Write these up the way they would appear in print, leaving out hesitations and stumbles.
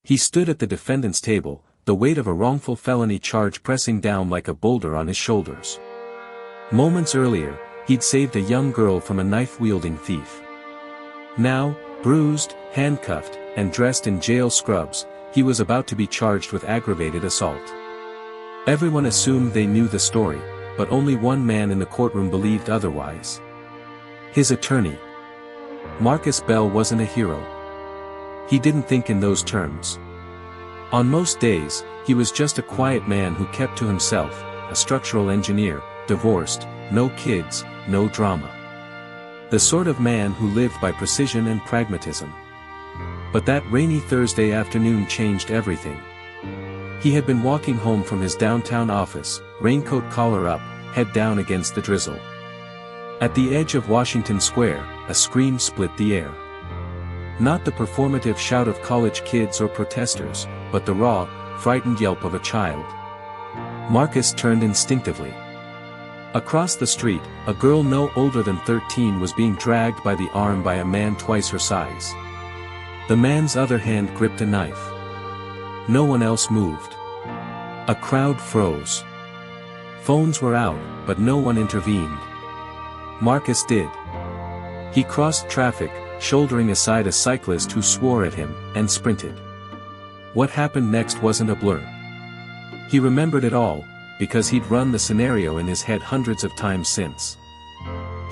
He stood at the defendant's table, the weight of a wrongful felony charge pressing down like a boulder on his shoulders. Moments earlier, he'd saved a young girl from a knife-wielding thief. Now, bruised, handcuffed, and dressed in jail scrubs, he was about to be charged with aggravated assault. Everyone assumed they knew the story, but only one man in the courtroom believed otherwise. His attorney. Marcus Bell wasn't a hero. He didn't think in those terms. On most days, he was just a quiet man who kept to himself, a structural engineer, divorced, no kids, no drama. The sort of man who lived by precision and pragmatism. But that rainy Thursday afternoon changed everything. He had been walking home from his downtown office, raincoat collar up, head down against the drizzle. At the edge of Washington Square, a scream split the air. Not the performative shout of college kids or protesters, but the raw, frightened yelp of a child. Marcus turned instinctively. Across the street, a girl no older than 13 was being dragged by the arm by a man twice her size. The man's other hand gripped a knife. No one else moved. A crowd froze. Phones were out, but no one intervened. Marcus did. He crossed traffic, shouldering aside a cyclist who swore at him, and sprinted. What happened next wasn't a blur. He remembered it all, because he'd run the scenario in his head hundreds of times since.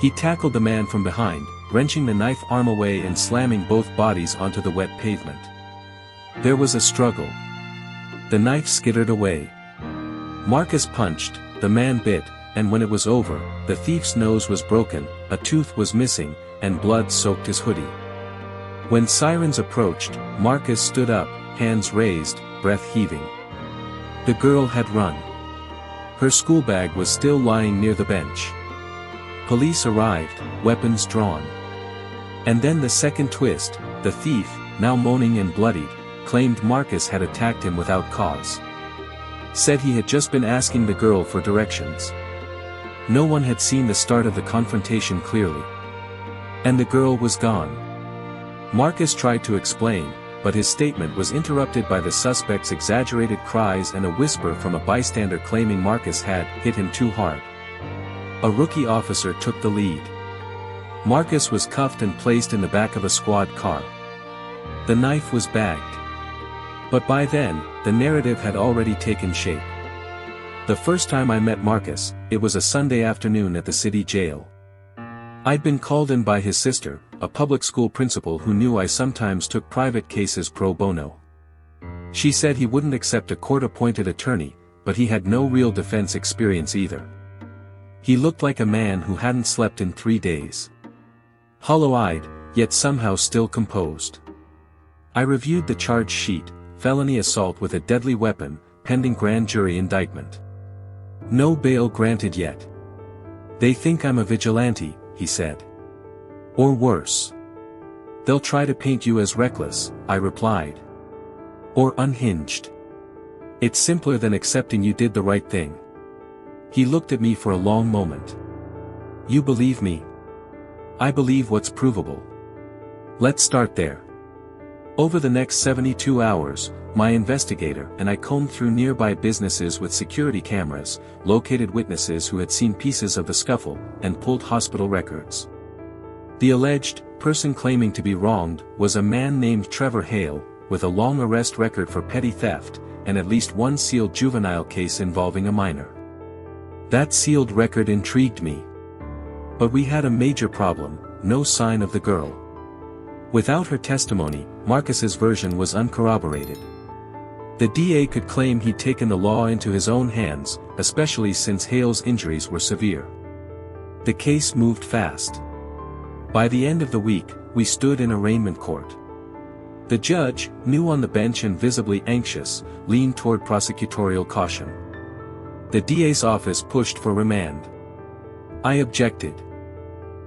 He tackled the man from behind, wrenching the knife arm away and slamming both bodies onto the wet pavement. There was a struggle. The knife skittered away. Marcus punched, the man bit, and when it was over, the thief's nose was broken, a tooth was missing, and blood soaked his hoodie. When sirens approached, Marcus stood up, hands raised, breath heaving. The girl had run. Her school bag was still lying near the bench. Police arrived, weapons drawn. And then the second twist, the thief, now moaning and bloodied, claimed Marcus had attacked him without cause. Said he had just been asking the girl for directions. No one had seen the start of the confrontation clearly. And the girl was gone. Marcus tried to explain, but his statement was interrupted by the suspect's exaggerated cries and a whisper from a bystander claiming Marcus had hit him too hard. A rookie officer took the lead. Marcus was cuffed and placed in the back of a squad car. The knife was bagged. But by then, the narrative had already taken shape. The first time I met Marcus, it was a Sunday afternoon at the city jail. I'd been called in by his sister, a public school principal who knew I sometimes took private cases pro bono. She said he wouldn't accept a court-appointed attorney, but he had no real defense experience either. He looked like a man who hadn't slept in 3 days. Hollow-eyed, yet somehow still composed. I reviewed the charge sheet, felony assault with a deadly weapon, pending grand jury indictment. No bail granted yet. They think I'm a vigilante, he said. Or worse. They'll try to paint you as reckless, I replied. Or unhinged. It's simpler than accepting you did the right thing. He looked at me for a long moment. You believe me? I believe what's provable. Let's start there. Over the next 72 hours, my investigator and I combed through nearby businesses with security cameras, located witnesses who had seen pieces of the scuffle, and pulled hospital records. The alleged person claiming to be wronged was a man named Trevor Hale, with a long arrest record for petty theft, and at least one sealed juvenile case involving a minor. That sealed record intrigued me. But we had a major problem, no sign of the girl. Without her testimony, Marcus's version was uncorroborated. The DA could claim he'd taken the law into his own hands, especially since Hale's injuries were severe. The case moved fast. By the end of the week, we stood in arraignment court. The judge, new on the bench and visibly anxious, leaned toward prosecutorial caution. The DA's office pushed for remand. I objected.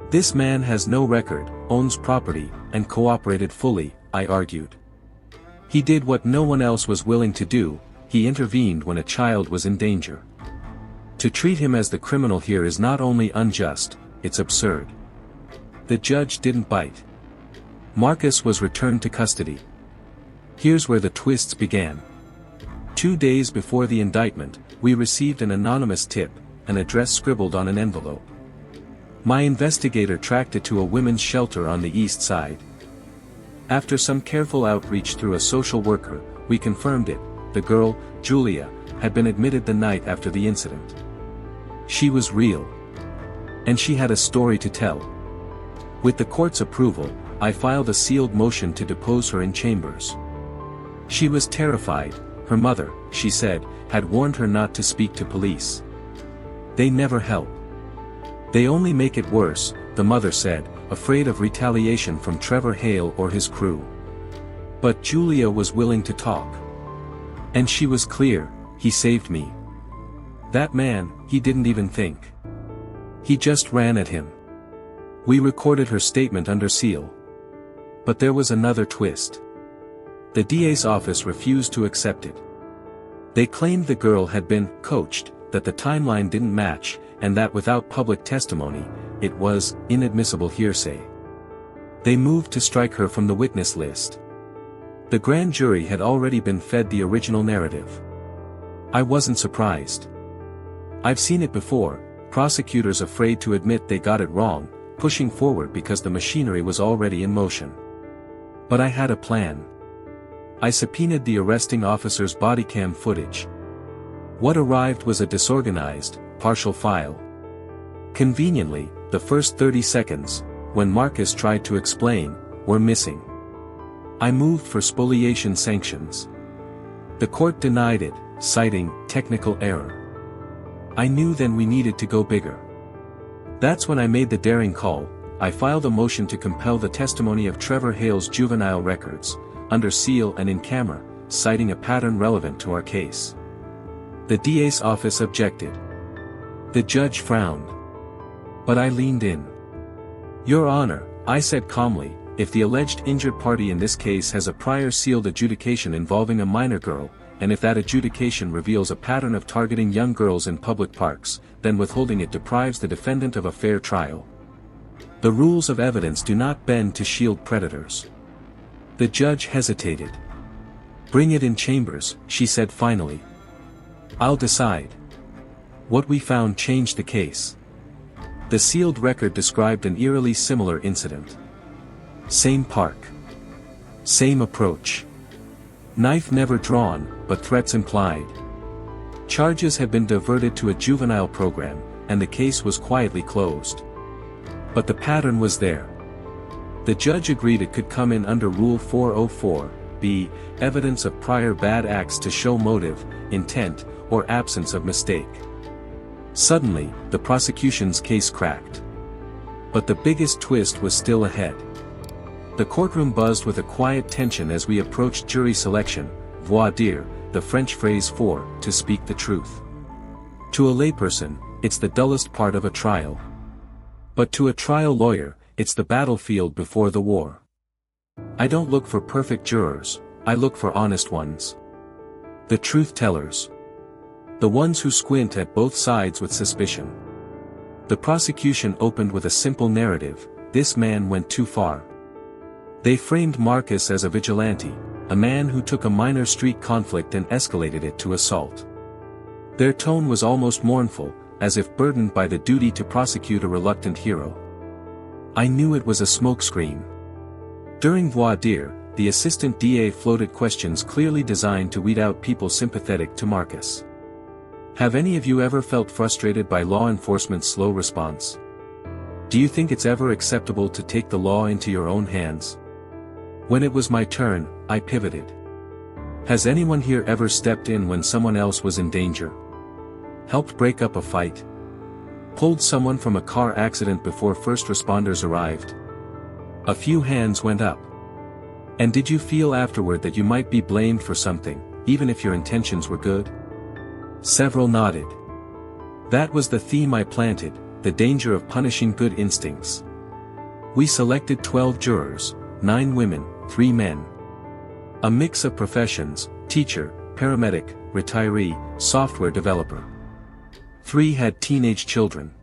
This man has no record, owns property, and cooperated fully, I argued. He did what no one else was willing to do, he intervened when a child was in danger. To treat him as the criminal here is not only unjust, it's absurd. The judge didn't bite. Marcus was returned to custody. Here's where the twists began. 2 days before the indictment, we received an anonymous tip, an address scribbled on an envelope. My investigator tracked it to a women's shelter on the east side. After some careful outreach through a social worker, we confirmed it. The girl, Julia, had been admitted the night after the incident. She was real. And she had a story to tell. With the court's approval, I filed a sealed motion to depose her in chambers. She was terrified. Her mother, she said, had warned her not to speak to police. They never help. They only make it worse, the mother said, afraid of retaliation from Trevor Hale or his crew. But Julia was willing to talk. And she was clear, he saved me. That man, he didn't even think. He just ran at him. We recorded her statement under seal. But there was another twist. The DA's office refused to accept it. They claimed the girl had been coached, that the timeline didn't match, and that without public testimony, it was inadmissible hearsay. They moved to strike her from the witness list. The grand jury had already been fed the original narrative. I wasn't surprised. I've seen it before, prosecutors afraid to admit they got it wrong, pushing forward because the machinery was already in motion. But I had a plan. I subpoenaed the arresting officer's bodycam footage. What arrived was a disorganized, partial file. Conveniently, the first 30 seconds, when Marcus tried to explain, were missing. I moved for spoliation sanctions. The court denied it, citing technical error. I knew then we needed to go bigger. That's when I made the daring call. I filed a motion to compel the testimony of Trevor Hale's juvenile records, under seal and in camera, citing a pattern relevant to our case. The DA's office objected. The judge frowned. But I leaned in. Your Honor, I said calmly, if the alleged injured party in this case has a prior sealed adjudication involving a minor girl, and if that adjudication reveals a pattern of targeting young girls in public parks, then withholding it deprives the defendant of a fair trial. The rules of evidence do not bend to shield predators. The judge hesitated. Bring it in chambers, she said finally. I'll decide. What we found changed the case. The sealed record described an eerily similar incident. Same park. Same approach. Knife never drawn, but threats implied. Charges had been diverted to a juvenile program, and the case was quietly closed. But the pattern was there. The judge agreed it could come in under Rule 404(b), evidence of prior bad acts to show motive, intent, or absence of mistake. Suddenly, the prosecution's case cracked. But the biggest twist was still ahead. The courtroom buzzed with a quiet tension as we approached jury selection, voir dire, the French phrase for, to speak the truth. To a layperson, it's the dullest part of a trial. But to a trial lawyer, it's the battlefield before the war. I don't look for perfect jurors, I look for honest ones. The truth tellers. The ones who squint at both sides with suspicion. The prosecution opened with a simple narrative: this man went too far. They framed Marcus as a vigilante, a man who took a minor street conflict and escalated it to assault. Their tone was almost mournful, as if burdened by the duty to prosecute a reluctant hero. I knew it was a smokescreen. During voir dire, the assistant DA floated questions clearly designed to weed out people sympathetic to Marcus. Have any of you ever felt frustrated by law enforcement's slow response? Do you think it's ever acceptable to take the law into your own hands? When it was my turn, I pivoted. Has anyone here ever stepped in when someone else was in danger? Helped break up a fight? Pulled someone from a car accident before first responders arrived? A few hands went up. And did you feel afterward that you might be blamed for something, even if your intentions were good? Several nodded. That was the theme I planted, the danger of punishing good instincts. We selected 12 jurors, 9 women, 3 men. A mix of professions: teacher, paramedic, retiree, software developer. 3 had teenage children.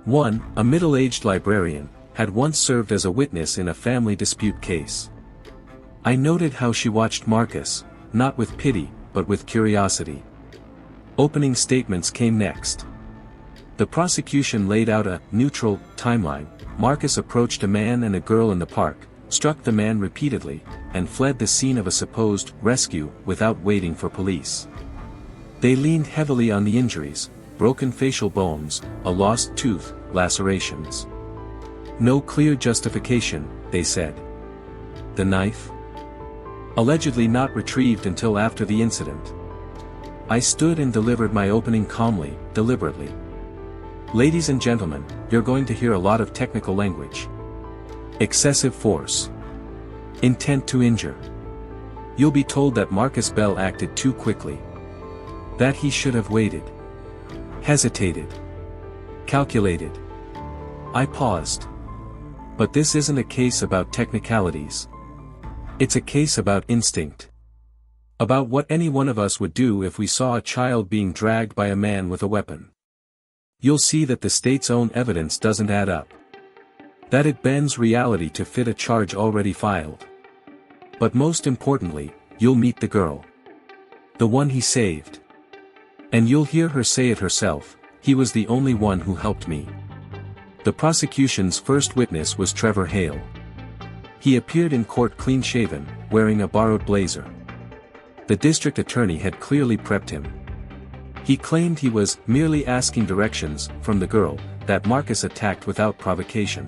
1, a middle-aged librarian, had once served as a witness in a family dispute case. I noted how she watched Marcus, not with pity, but with curiosity. Opening statements came next. The prosecution laid out a neutral timeline. Marcus approached a man and a girl in the park, struck the man repeatedly, and fled the scene of a supposed rescue without waiting for police. They leaned heavily on the injuries: broken facial bones, a lost tooth, lacerations. No clear justification, they said. The knife? Allegedly not retrieved until after the incident. I stood and delivered my opening calmly, deliberately. Ladies and gentlemen, you're going to hear a lot of technical language. Excessive force. Intent to injure. You'll be told that Marcus Bell acted too quickly. That he should have waited. Hesitated. Calculated. I paused. But this isn't a case about technicalities. It's a case about instinct. About what any one of us would do if we saw a child being dragged by a man with a weapon. You'll see that the state's own evidence doesn't add up. That it bends reality to fit a charge already filed. But most importantly, you'll meet the girl. The one he saved. And you'll hear her say it herself: he was the only one who helped me. The prosecution's first witness was Trevor Hale. He appeared in court clean-shaven, wearing a borrowed blazer. The district attorney had clearly prepped him. He claimed he was merely asking directions from the girl that Marcus attacked without provocation.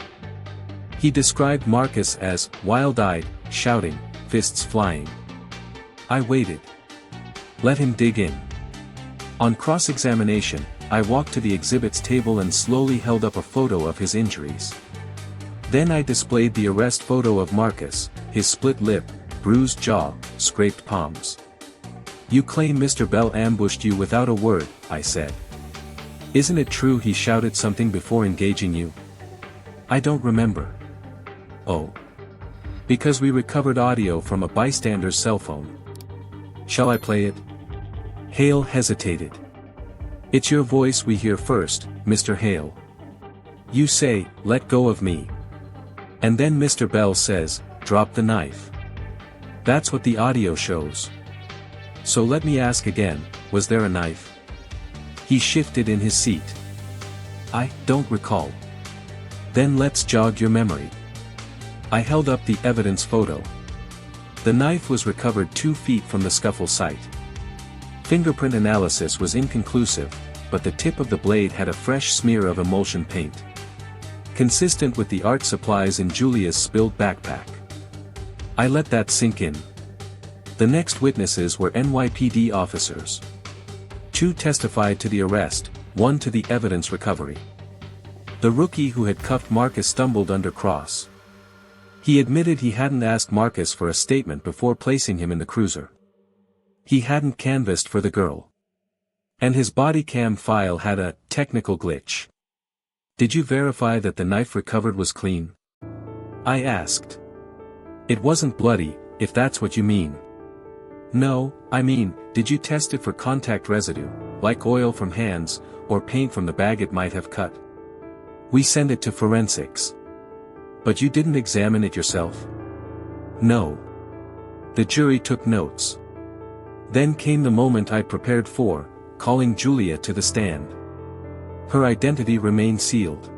He described Marcus as wild-eyed, shouting, fists flying. I waited. Let him dig in. On cross-examination, I walked to the exhibits table and slowly held up a photo of his injuries. Then I displayed the arrest photo of Marcus, his split lip, bruised jaw, scraped palms. You claim Mr. Bell ambushed you without a word, I said. Isn't it true he shouted something before engaging you? I don't remember. Oh. Because we recovered audio from a bystander's cell phone. Shall I play it? Hale hesitated. It's your voice we hear first, Mr. Hale. You say, let go of me. And then Mr. Bell says, drop the knife. That's what the audio shows. So let me ask again, was there a knife? He shifted in his seat. I don't recall. Then let's jog your memory. I held up the evidence photo. The knife was recovered 2 feet from the scuffle site. Fingerprint analysis was inconclusive, but the tip of the blade had a fresh smear of emulsion paint. Consistent with the art supplies in Julia's spilled backpack. I let that sink in. The next witnesses were NYPD officers. 2 testified to the arrest, 1 to the evidence recovery. The rookie who had cuffed Marcus stumbled under cross. He admitted he hadn't asked Marcus for a statement before placing him in the cruiser. He hadn't canvassed for the girl. And his body cam file had a technical glitch. Did you verify that the knife recovered was clean? I asked. It wasn't bloody, if that's what you mean. No, I mean, did you test it for contact residue, like oil from hands, or paint from the bag it might have cut? We sent it to forensics. But you didn't examine it yourself? No. The jury took notes. Then came the moment I prepared for, calling Julia to the stand. Her identity remained sealed.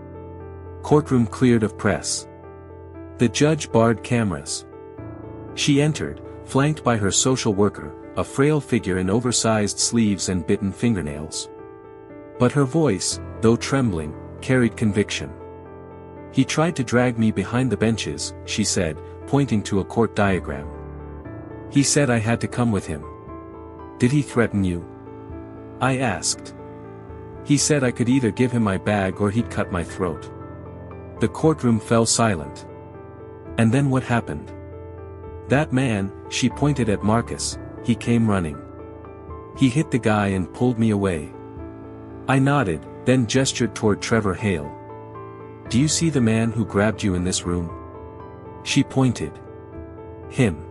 Courtroom cleared of press. The judge barred cameras. She entered, flanked by her social worker, a frail figure in oversized sleeves and bitten fingernails. But her voice, though trembling, carried conviction. He tried to drag me behind the benches, she said, pointing to a court diagram. He said I had to come with him. Did he threaten you? I asked. He said I could either give him my bag or he'd cut my throat. The courtroom fell silent. And then what happened? That man, she pointed at Marcus, he came running. He hit the guy and pulled me away. I nodded, then gestured toward Trevor Hale. Do you see the man who grabbed you in this room? She pointed. Him.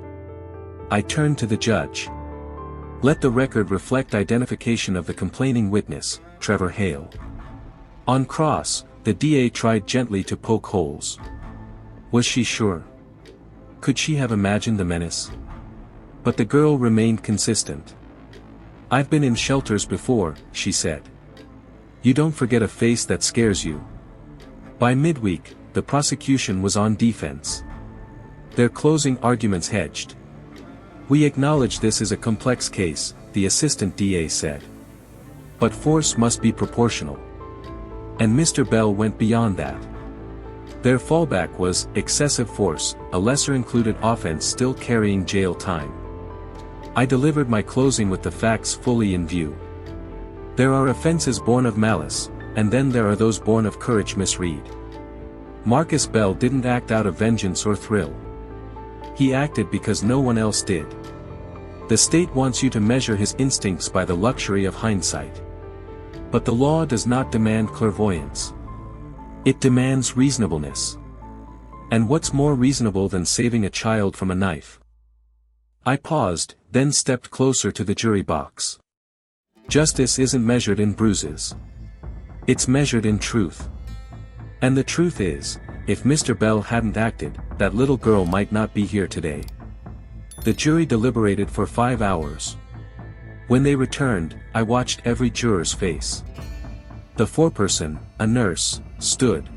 I turned to the judge. Let the record reflect identification of the complaining witness, Trevor Hale. On cross, the DA tried gently to poke holes. Was she sure? Could she have imagined the menace? But the girl remained consistent. "I've been in shelters before," she said. "You don't forget a face that scares you." By midweek, the prosecution was on defense. Their closing arguments hedged. "We acknowledge this is a complex case," the assistant DA said. "But force must be proportional." And Mr. Bell went beyond that. Their fallback was excessive force, a lesser-included offense still carrying jail time. I delivered my closing with the facts fully in view. There are offenses born of malice, and then there are those born of courage. Misread. Marcus Bell didn't act out of vengeance or thrill. He acted because no one else did. The state wants you to measure his instincts by the luxury of hindsight. But the law does not demand clairvoyance. It demands reasonableness. And what's more reasonable than saving a child from a knife? I paused, then stepped closer to the jury box. Justice isn't measured in bruises. It's measured in truth. And the truth is, if Mr. Bell hadn't acted, that little girl might not be here today. The jury deliberated for 5 hours. When they returned, I watched every juror's face. The foreperson, a nurse, stood.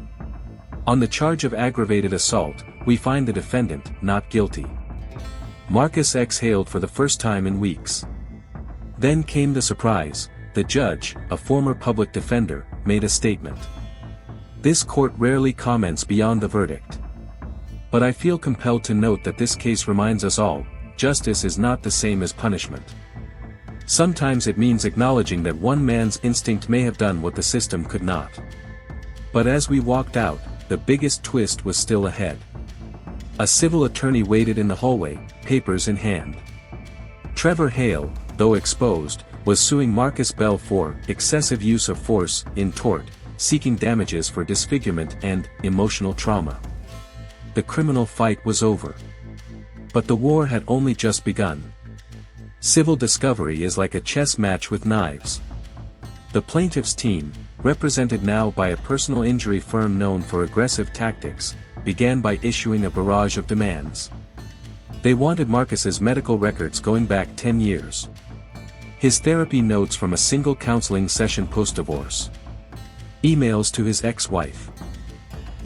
"On the charge of aggravated assault, we find the defendant not guilty." Marcus exhaled for the first time in weeks. Then came the surprise. The judge, a former public defender, made a statement. "This court rarely comments beyond the verdict. But I feel compelled to note that this case reminds us all, justice is not the same as punishment. Sometimes it means acknowledging that one man's instinct may have done what the system could not." But as we walked out, the biggest twist was still ahead. A civil attorney waited in the hallway, papers in hand. Trevor Hale, though exposed, was suing Marcus Bell for excessive use of force in tort, seeking damages for disfigurement and emotional trauma. The criminal fight was over. But the war had only just begun. Civil discovery is like a chess match with knives. The plaintiff's team, represented now by a personal injury firm known for aggressive tactics, began by issuing a barrage of demands. They wanted Marcus's medical records going back 10 years. His therapy notes from a single counseling session post-divorce. Emails to his ex-wife.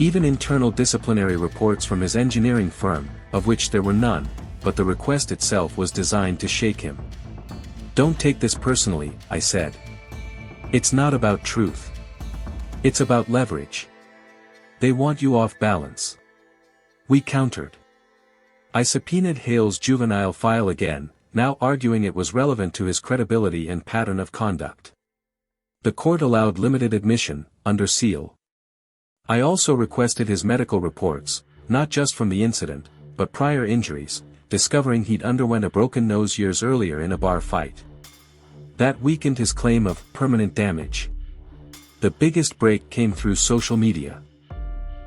Even internal disciplinary reports from his engineering firm, of which there were none, but the request itself was designed to shake him. "Don't take this personally," I said. "It's not about truth. It's about leverage. They want you off balance." We countered. I subpoenaed Hale's juvenile file again, now arguing it was relevant to his credibility and pattern of conduct. The court allowed limited admission, under seal. I also requested his medical reports, not just from the incident, but prior injuries, discovering he'd underwent a broken nose years earlier in a bar fight. That weakened his claim of permanent damage. The biggest break came through social media.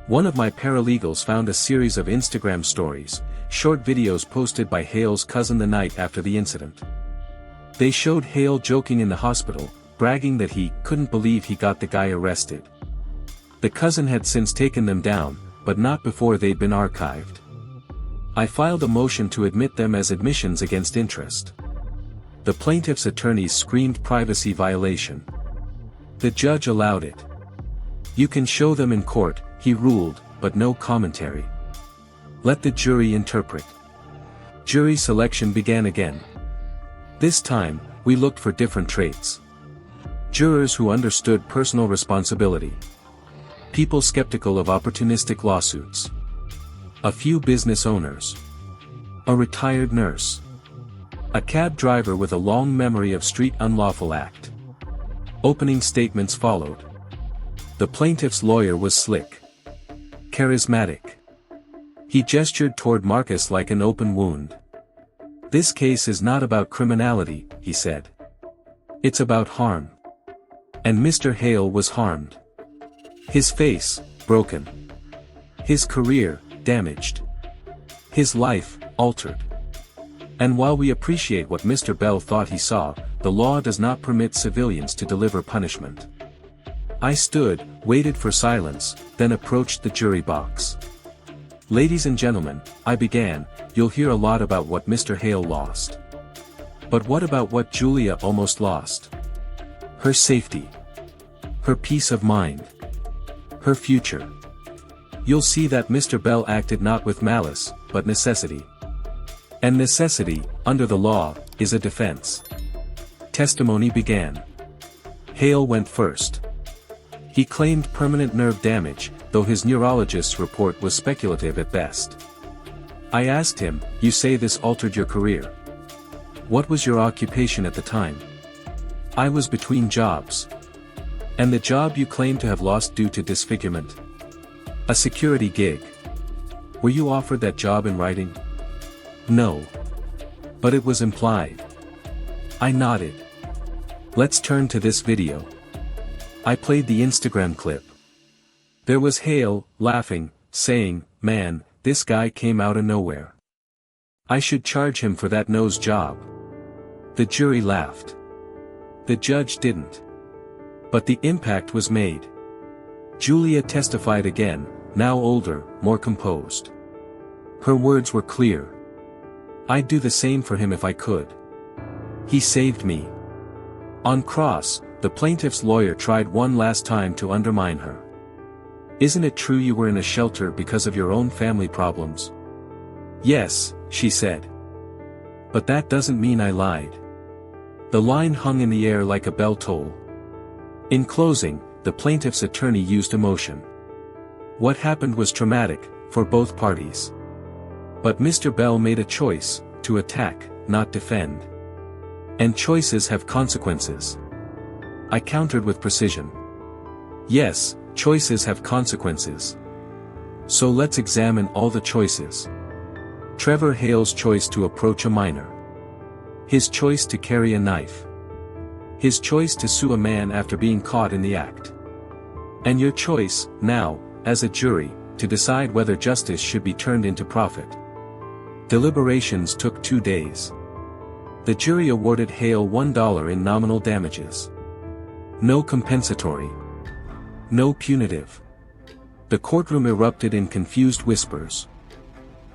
One of my paralegals found a series of Instagram stories, short videos posted by Hale's cousin the night after the incident. They showed Hale joking in the hospital, bragging that he couldn't believe he got the guy arrested. The cousin had since taken them down, but not before they'd been archived. I filed a motion to admit them as admissions against interest. The plaintiff's attorneys screamed privacy violation. The judge allowed it. "You can show them in court," he ruled, "but no commentary. Let the jury interpret." Jury selection began again. This time, we looked for different traits. Jurors who understood personal responsibility. People skeptical of opportunistic lawsuits. A few business owners. A retired nurse. A cab driver with a long memory of street unlawful act. Opening statements followed. The plaintiff's lawyer was slick. Charismatic. He gestured toward Marcus like an open wound. "This case is not about criminality," he said. "It's about harm." And Mr. Hale was harmed. His face, broken. His career, damaged. His life, altered. And while we appreciate what Mr. Bell thought he saw, the law does not permit civilians to deliver punishment. I stood, waited for silence, then approached the jury box. Ladies and gentlemen, I began, you'll hear a lot about what Mr. Hale lost. But what about what Julia almost lost? Her safety. Her peace of mind. Her future. You'll see that Mr. Bell acted not with malice, but necessity. And necessity, under the law, is a defense. Testimony began. Hale went first. He claimed permanent nerve damage, though his neurologist's report was speculative at best. I asked him, you say this altered your career. What was your occupation at the time? I was between jobs. And the job you claim to have lost due to disfigurement? A security gig. Were you offered that job in writing? No. But it was implied. I nodded. Let's turn to this video. I played the Instagram clip. There was Hale, laughing, saying, man, this guy came out of nowhere. I should charge him for that nose job. The jury laughed. The judge didn't. But the impact was made. Julia testified again, now older, more composed. Her words were clear. I'd do the same for him if I could. He saved me. On cross, the plaintiff's lawyer tried one last time to undermine her. Isn't it true you were in a shelter because of your own family problems? Yes, she said. But that doesn't mean I lied. The line hung in the air like a bell toll. In closing, the plaintiff's attorney used emotion. What happened was traumatic, for both parties. But Mr. Bell made a choice, to attack, not defend. And choices have consequences. I countered with precision. Yes, choices have consequences. So let's examine all the choices. Trevor Hale's choice to approach a minor. His choice to carry a knife. His choice to sue a man after being caught in the act. And your choice, now, as a jury, to decide whether justice should be turned into profit. Deliberations took 2 days. The jury awarded Hale $1 in nominal damages. No compensatory. No punitive. The courtroom erupted in confused whispers.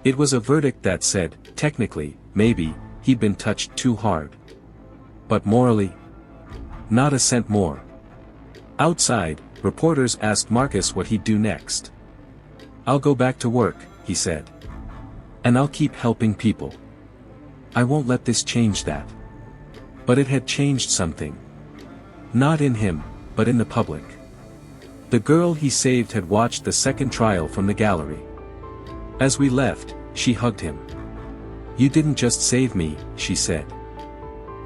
It was a verdict that said, technically, maybe, he'd been touched too hard. But morally? Not a cent more. Outside, reporters asked Marcus what he'd do next. I'll go back to work, he said. And I'll keep helping people. I won't let this change that. But it had changed something. Not in him, but in the public. The girl he saved had watched the second trial from the gallery. As we left, she hugged him. You didn't just save me, she said.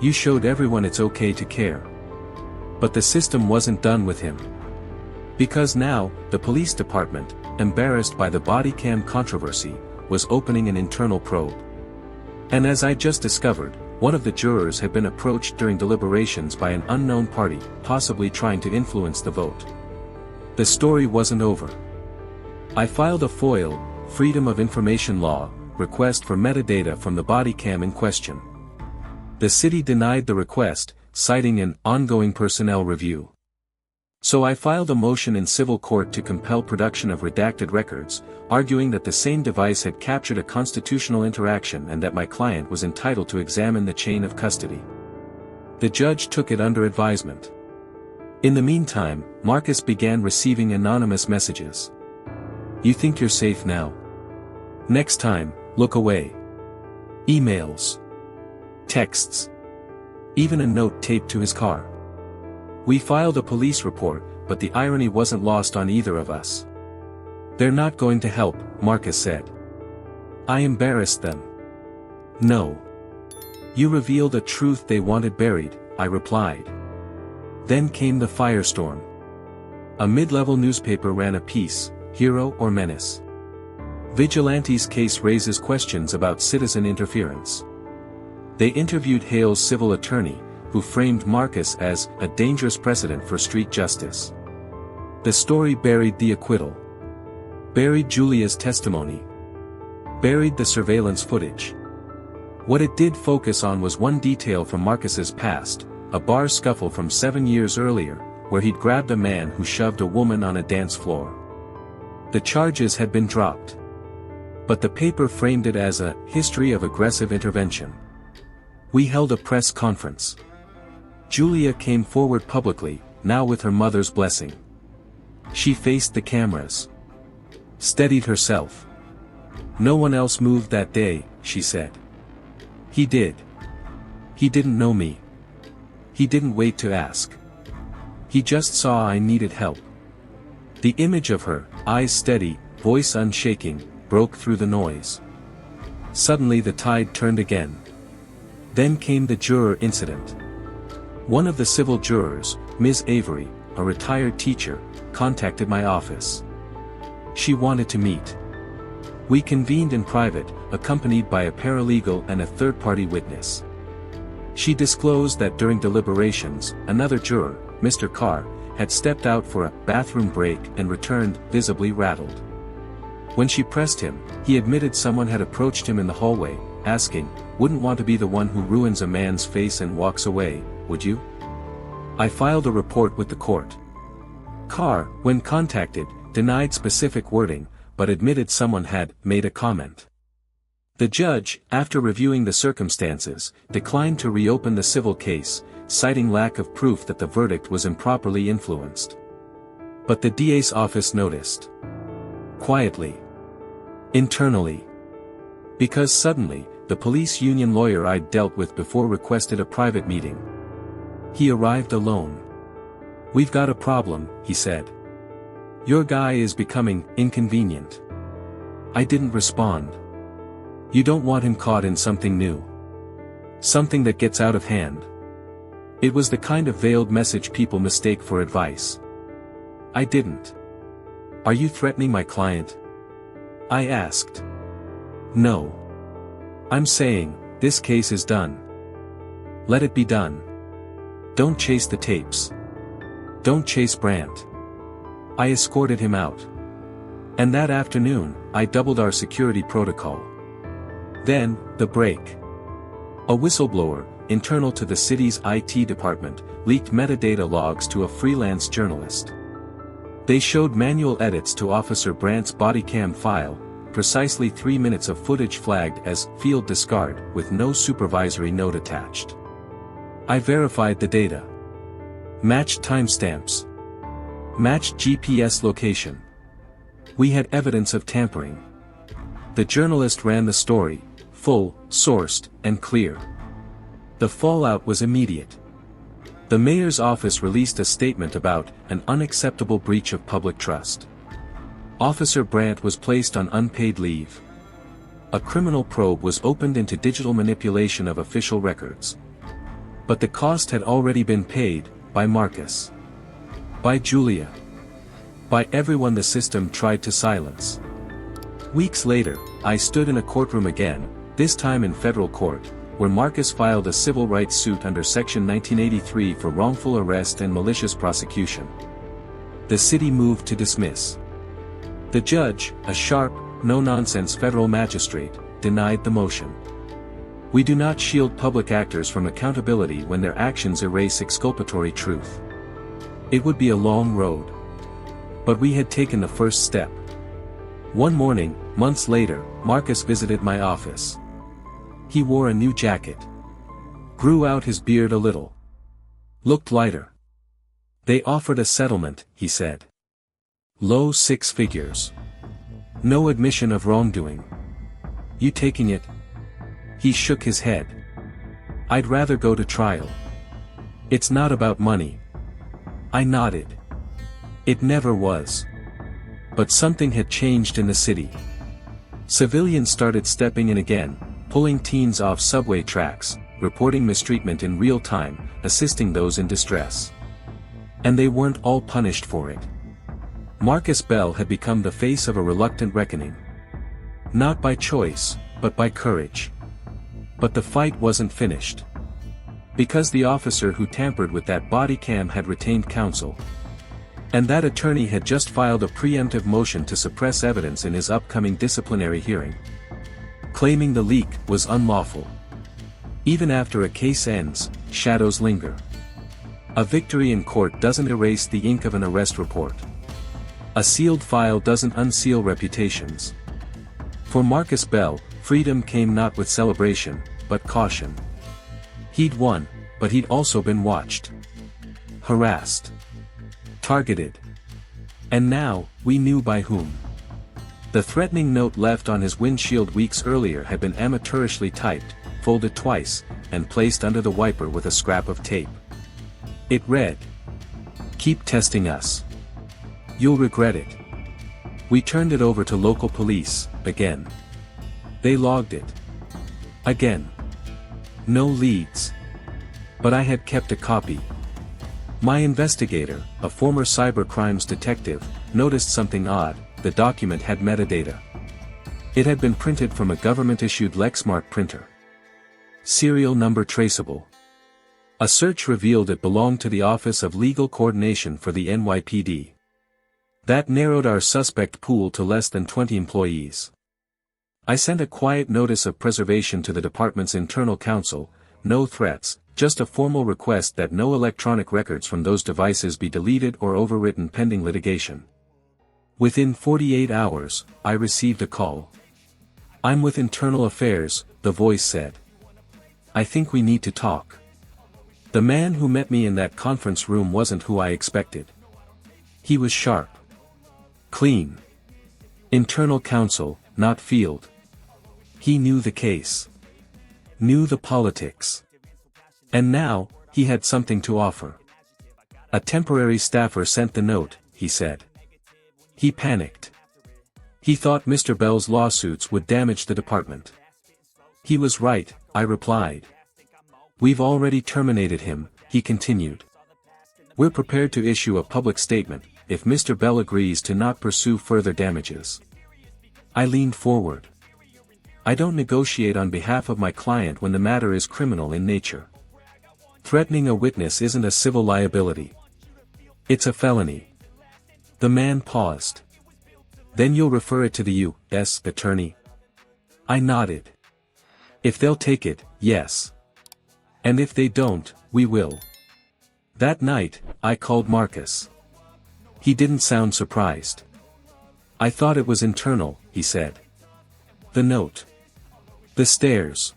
You showed everyone it's okay to care. But the system wasn't done with him. Because now, the police department, embarrassed by the body cam controversy, was opening an internal probe. And as I just discovered, one of the jurors had been approached during deliberations by an unknown party, possibly trying to influence the vote. The story wasn't over. I filed a FOIL, Freedom of Information Law, request for metadata from the body cam in question. The city denied the request, citing an ongoing personnel review. So I filed a motion in civil court to compel production of redacted records, arguing that the same device had captured a constitutional interaction and that my client was entitled to examine the chain of custody. The judge took it under advisement. In the meantime, Marcus began receiving anonymous messages. You think you're safe now? Next time, look away. Emails. Texts. Even a note taped to his car. We filed a police report, but the irony wasn't lost on either of us. They're not going to help, Marcus said. I embarrassed them. No. You revealed a truth they wanted buried, I replied. Then came the firestorm. A mid-level newspaper ran a piece, Hero or Menace. Vigilante's case raises questions about citizen interference. They interviewed Hale's civil attorney, who framed Marcus as a dangerous precedent for street justice. The story buried the acquittal. Buried Julia's testimony. Buried the surveillance footage. What it did focus on was one detail from Marcus's past, a bar scuffle from 7 years earlier, where he'd grabbed a man who shoved a woman on a dance floor. The charges had been dropped. But the paper framed it as a history of aggressive intervention. We held a press conference. Julia came forward publicly, now with her mother's blessing. She faced the cameras. Steadied herself. "No one else moved that day," she said. "He did. He didn't know me. He didn't wait to ask. He just saw I needed help." The image of her, eyes steady, voice unshaking, broke through the noise. Suddenly the tide turned again. Then came the juror incident. One of the civil jurors, Ms. Avery, a retired teacher, contacted my office. She wanted to meet. We convened in private, accompanied by a paralegal and a third-party witness. She disclosed that during deliberations, another juror, Mr. Carr, had stepped out for a bathroom break and returned, visibly rattled. When she pressed him, he admitted someone had approached him in the hallway, asking, "Wouldn't want to be the one who ruins a man's face and walks away, would you?" I filed a report with the court. Carr, when contacted, denied specific wording, but admitted someone had made a comment. The judge, after reviewing the circumstances, declined to reopen the civil case, citing lack of proof that the verdict was improperly influenced. But the DA's office noticed. Quietly. Internally. Because suddenly, the police union lawyer I'd dealt with before requested a private meeting. He arrived alone. "We've got a problem," he said. "Your guy is becoming inconvenient." I didn't respond. "You don't want him caught in something new. Something that gets out of hand." It was the kind of veiled message people mistake for advice. I didn't. "Are you threatening my client?" I asked. "No. I'm saying, this case is done. Let it be done. Don't chase the tapes. Don't chase Brandt." I escorted him out. And that afternoon, I doubled our security protocol. Then, the break. A whistleblower, internal to the city's IT department, leaked metadata logs to a freelance journalist. They showed manual edits to Officer Brandt's body cam file, precisely 3 minutes of footage flagged as field discard with no supervisory note attached. I verified the data. Matched timestamps. Matched GPS location. We had evidence of tampering. The journalist ran the story, full, sourced, and clear. The fallout was immediate. The mayor's office released a statement about an unacceptable breach of public trust. Officer Brandt was placed on unpaid leave. A criminal probe was opened into digital manipulation of official records. But the cost had already been paid, by Marcus. By Julia. By everyone the system tried to silence. Weeks later, I stood in a courtroom again, this time in federal court, where Marcus filed a civil rights suit under Section 1983 for wrongful arrest and malicious prosecution. The city moved to dismiss. The judge, a sharp, no-nonsense federal magistrate, denied the motion. We do not shield public actors from accountability when their actions erase exculpatory truth. It would be a long road. But we had taken the first step. One morning, months later, Marcus visited my office. He wore a new jacket. Grew out his beard a little. Looked lighter. "They offered a settlement," he said. "Low 6 figures. No admission of wrongdoing. You taking it?" He shook his head. "I'd rather go to trial. It's not about money." I nodded. It never was. But something had changed in the city. Civilians started stepping in again, pulling teens off subway tracks, reporting mistreatment in real time, assisting those in distress. And they weren't all punished for it. Marcus Bell had become the face of a reluctant reckoning. Not by choice, but by courage. But the fight wasn't finished. Because the officer who tampered with that body cam had retained counsel. And that attorney had just filed a preemptive motion to suppress evidence in his upcoming disciplinary hearing. Claiming the leak was unlawful. Even after a case ends, shadows linger. A victory in court doesn't erase the ink of an arrest report. A sealed file doesn't unseal reputations. For Marcus Bell, freedom came not with celebration, but caution. He'd won, but he'd also been watched. Harassed. Targeted. And now, we knew by whom. The threatening note left on his windshield weeks earlier had been amateurishly typed, folded twice, and placed under the wiper with a scrap of tape. It read, "Keep testing us. You'll regret it." We turned it over to local police, again. They logged it. Again. No leads. But I had kept a copy. My investigator, a former cybercrimes detective, noticed something odd. The document had metadata. It had been printed from a government-issued Lexmark printer. Serial number traceable. A search revealed it belonged to the Office of Legal Coordination for the NYPD. That narrowed our suspect pool to less than 20 employees. I sent a quiet notice of preservation to the department's internal counsel, no threats, just a formal request that no electronic records from those devices be deleted or overwritten pending litigation. Within 48 hours, I received a call. "I'm with Internal Affairs," the voice said. "I think we need to talk." The man who met me in that conference room wasn't who I expected. He was sharp. Clean. Internal counsel, not field. He knew the case. Knew the politics. And now, he had something to offer. "A temporary staffer sent the note," he said. He panicked. He thought Mr. Bell's lawsuits would damage the department. He was right, I replied. "We've already terminated him," he continued. "We're prepared to issue a public statement, if Mr. Bell agrees to not pursue further damages." I leaned forward. I don't negotiate on behalf of my client when the matter is criminal in nature. Threatening a witness isn't a civil liability. It's a felony. The man paused. "Then you'll refer it to the U.S. attorney?" I nodded. "If they'll take it, yes. And if they don't, we will." That night, I called Marcus. He didn't sound surprised. "I thought it was internal," he said. "The note. The stairs.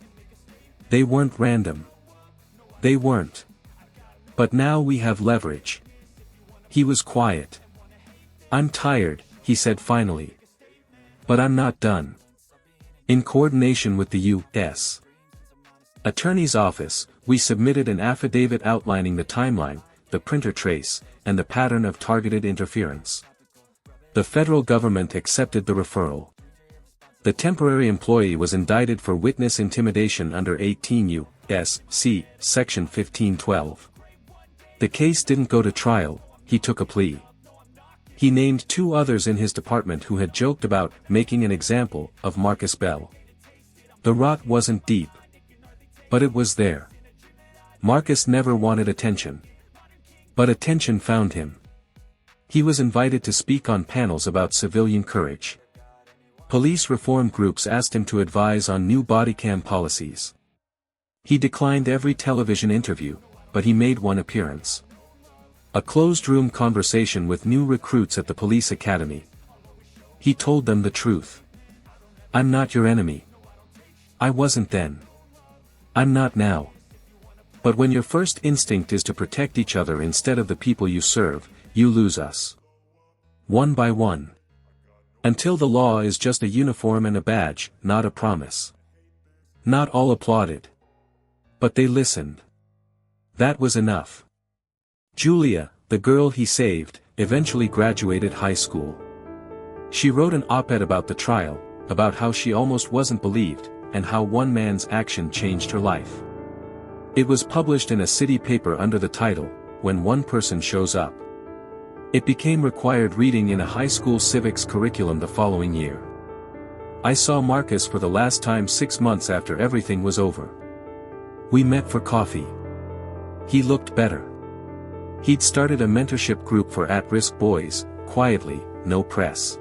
They weren't random. They weren't. But now we have leverage." He was quiet. "I'm tired," he said finally. "But I'm not done." In coordination with the U.S. Attorney's Office, we submitted an affidavit outlining the timeline, the printer trace, and the pattern of targeted interference. The federal government accepted the referral. The temporary employee was indicted for witness intimidation under 18 U.S.C. Section 1512. The case didn't go to trial, he took a plea. He named 2 others in his department who had joked about making an example of Marcus Bell. The rot wasn't deep. But it was there. Marcus never wanted attention. But attention found him. He was invited to speak on panels about civilian courage. Police reform groups asked him to advise on new body cam policies. He declined every television interview, but he made one appearance. A closed-room conversation with new recruits at the police academy. He told them the truth. "I'm not your enemy. I wasn't then. I'm not now. But when your first instinct is to protect each other instead of the people you serve, you lose us. One by one. Until the law is just a uniform and a badge, not a promise." Not all applauded. But they listened. That was enough. Julia, the girl he saved, eventually graduated high school. She wrote an op-ed about the trial, about how she almost wasn't believed, and how one man's action changed her life. It was published in a city paper under the title, "When One Person Shows Up." It became required reading in a high school civics curriculum the following year. I saw Marcus for the last time 6 months after everything was over. We met for coffee. He looked better. He'd started a mentorship group for at-risk boys, quietly, no press.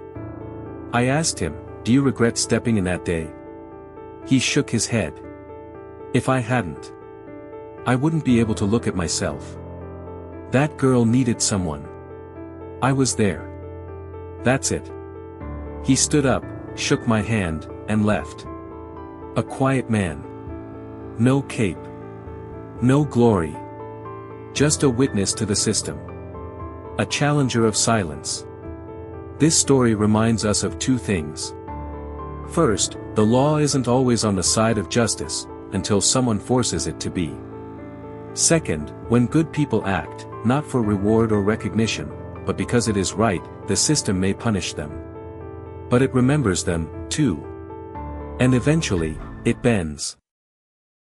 I asked him, "Do you regret stepping in that day?" He shook his head. "If I hadn't, I wouldn't be able to look at myself. That girl needed someone. I was there. That's it." He stood up, shook my hand, and left. A quiet man. No cape. No glory. Just a witness to the system. A challenger of silence. This story reminds us of two things. First, the law isn't always on the side of justice, until someone forces it to be. Second, when good people act, not for reward or recognition, but because it is right, the system may punish them. But it remembers them, too. And eventually, it bends.